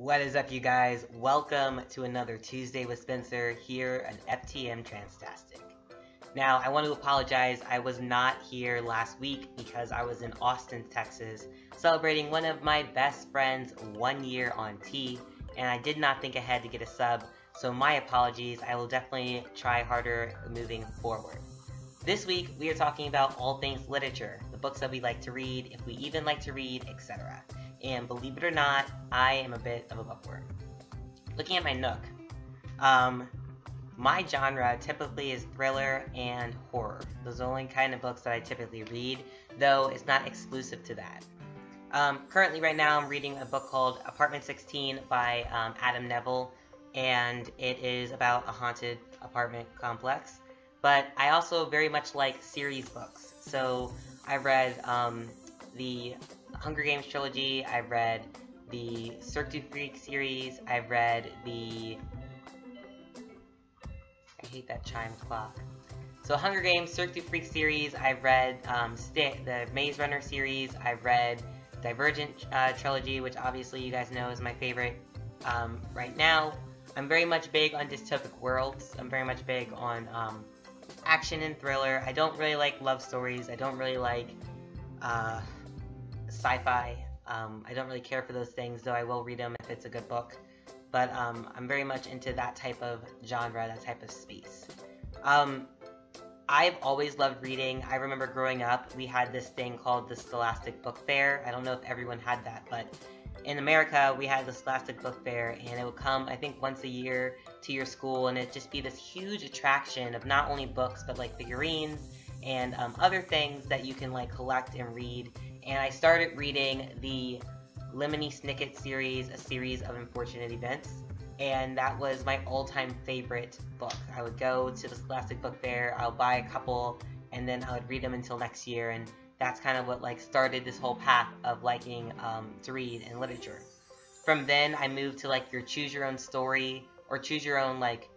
What is up, you guys? Welcome to another Tuesday with Spencer here at FTM Transtastic. Now, I want to apologize. I was not here last week because I was in Austin, Texas, celebrating one of my best friends' 1 year on T, and I did not think ahead to get a sub, so my apologies. I will definitely try harder moving forward. This week, we are talking about all things literature, the books that we like to read, if we even like to read, etc. And believe it or not, I am a bit of a bookworm. Looking at my Nook, my genre typically is thriller and horror. Those are the only kind of books that I typically read, though it's not exclusive to that. Currently, right now, I'm reading a book called Apartment 16 by Adam Neville, and it is about a haunted apartment complex. But I also very much like series books. So I read the Hunger Games trilogy, I've read the Cirque du Freak series, I've read the... I hate that chime clock. So Hunger Games, Cirque du Freak series, I've read the Maze Runner series, I've read Divergent trilogy, which obviously you guys know is my favorite right now. I'm very much big on dystopic worlds. I'm very much big on action and thriller. I don't really like love stories. I don't really like sci-fi. I don't really care for those things, though I will read them if it's a good book. But I'm very much into that type of genre, that type of space. I've always loved reading. I remember growing up, we had this thing called the Scholastic Book Fair. I don't know if everyone had that, but in America, we had the Scholastic Book Fair, and it would come, I think, once a year to your school, and it'd just be this huge attraction of not only books, but like figurines and other things that you can like collect and read. And I started reading the Lemony Snicket series, a series of unfortunate events, and that was my all-time favorite book. I would go to the Scholastic Book Fair, I'll buy a couple, and then I would read them until next year, and that's kind of what like started this whole path of liking to read in literature. From then, I moved to like your choose your own story or choose your own like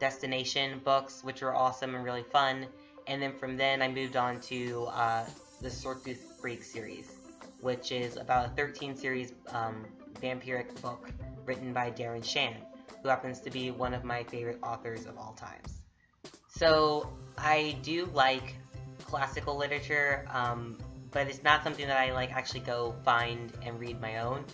destination books, which were awesome and really fun. And then from then, I moved on to the Cirque du Freak series, which is about a 13-series vampiric book written by Darren Shan, who happens to be one of my favorite authors of all times. So I do like classical literature, but it's not something that I like actually go find and read my own.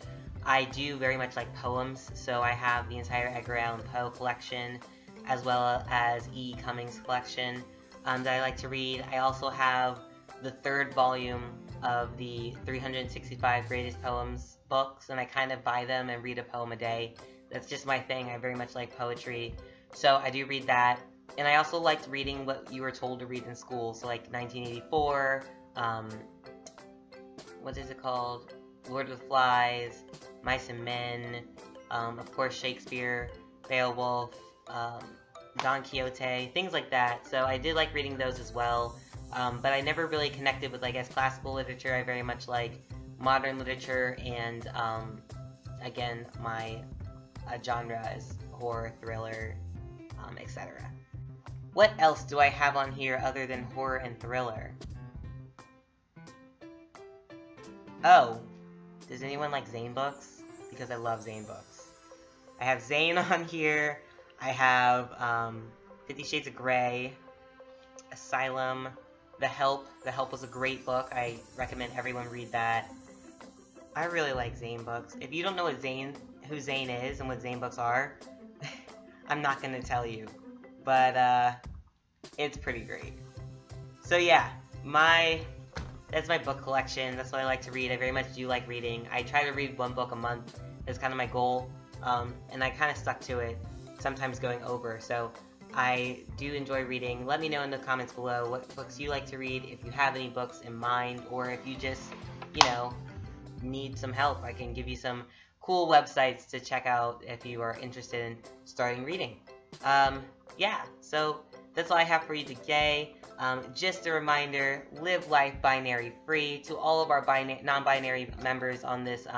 I do very much like poems, so I have the entire Edgar Allan Poe collection, as well as E. Cummings collection that I like to read. I also have the 3rd volume of the 365 Greatest Poems books, and I kind of buy them and read a poem a day. That's just my thing. I very much like poetry, so I do read that. And I also liked reading what you were told to read in school, so like 1984, what is it called? Lord of the Flies, Mice and Men, of course Shakespeare, Beowulf, Don Quixote, things like that. So I did like reading those as well, but I never really connected with, I guess, classical literature. I very much like modern literature, and again, my genre is horror, thriller, etc. What else do I have on here other than horror and thriller? Oh, does anyone like Zane books? Because I love Zane books. I have Zane on here. I have 50 Shades of Grey, Asylum, The Help. The Help was a great book. I recommend everyone read that. I really like Zane books. If you don't know who Zane is and what Zane books are, I'm not going to tell you. But it's pretty great. So yeah, that's my book collection. That's what I like to read. I very much do like reading. I try to read 1 book a month. That's kind of my goal, and I kind of stuck to it, sometimes going over. So I do enjoy reading. Let me know in the comments below what books you like to read, if you have any books in mind, or if you just, you know, need some help. I can give you some cool websites to check out if you are interested in starting reading. Yeah, so that's all I have for you today. Just a reminder, live life binary free. To all of our non-binary members on this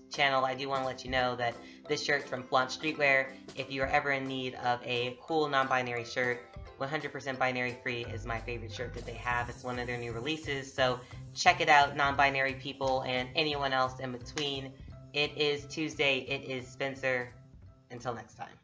channel, I do want to let you know that this shirt's from Flaunt Streetwear. If you are ever in need of a cool non-binary shirt, 100% binary free is my favorite shirt that they have. It's one of their new releases, so check it out, non-binary people and anyone else in between. It is Tuesday. It is Spencer. Until next time.